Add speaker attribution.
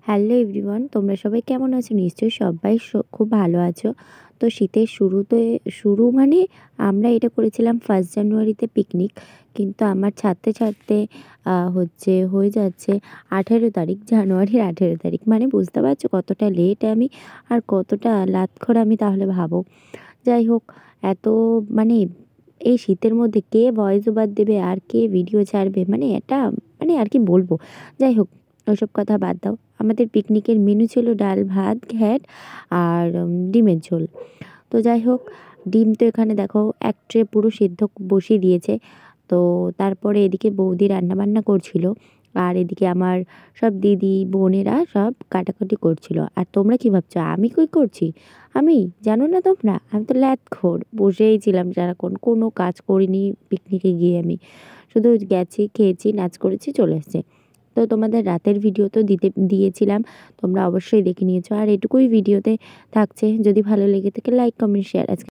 Speaker 1: Hello everyone, তোমরা সবাই কেমন আছো? নিশ্চয়ই সবাই খুব ভালো আছো। তো শীতের শুরুতে মানে আমরা এটা করেছিলাম 1 জানুয়ারিতে পিকনিক। কিন্তু আমার ছাড়তে ছাড়তে হয়ে যাচ্ছে 18 তারিখ, জানুয়ারির 18 তারিখ। মানে বুঝতে পারছো কতটা লেট আমি আর কতটা লাতখোর আমি, তাহলে ভাবো। যাই হোক, এত মানে এই শীতের মধ্যে কে ভয়েস ওভার দেবে আর কে ভিডিও ছাড়বে, মানে এটা মানে আর কি বলবো। যাই হোক, ওসব কথা বাদ দাও। আমাদের পিকনিকের মেনু ছিল ডাল ভাত ঘ্যাট আর ডিমের ঝোল। তো যাই হোক, ডিম তো এখানে দেখো এক ট্রে পুরো সিদ্ধ বসিয়ে দিয়েছে। তো তারপরে এদিকে বৌদি রান্নাবান্না করছিল, আর এদিকে আমার সব দিদি বোনেরা সব কাটাকুটি করছিল। আর তোমরা কি ভাবছো আমি কই করছি? আমি, জানো না তোমরা, আমি তো ল্যাদখোর, বসেই ছিলাম সারাক্ষণ, কোনো কাজ করিনি পিকনিকে গিয়ে। আমি শুধু গেছি, খেয়েছি, নাচ করেছি, চলে এসেছি। তো তোমাদের রাতের ভিডিও তো দিয়েছিলাম, তোমরা অবশ্যই দেখে নিয়েছো। আর এটুকুই ভিডিওতে থাকছে। যদি ভালো লেগে থাকে লাইক কমেন্ট শেয়ার। আজকে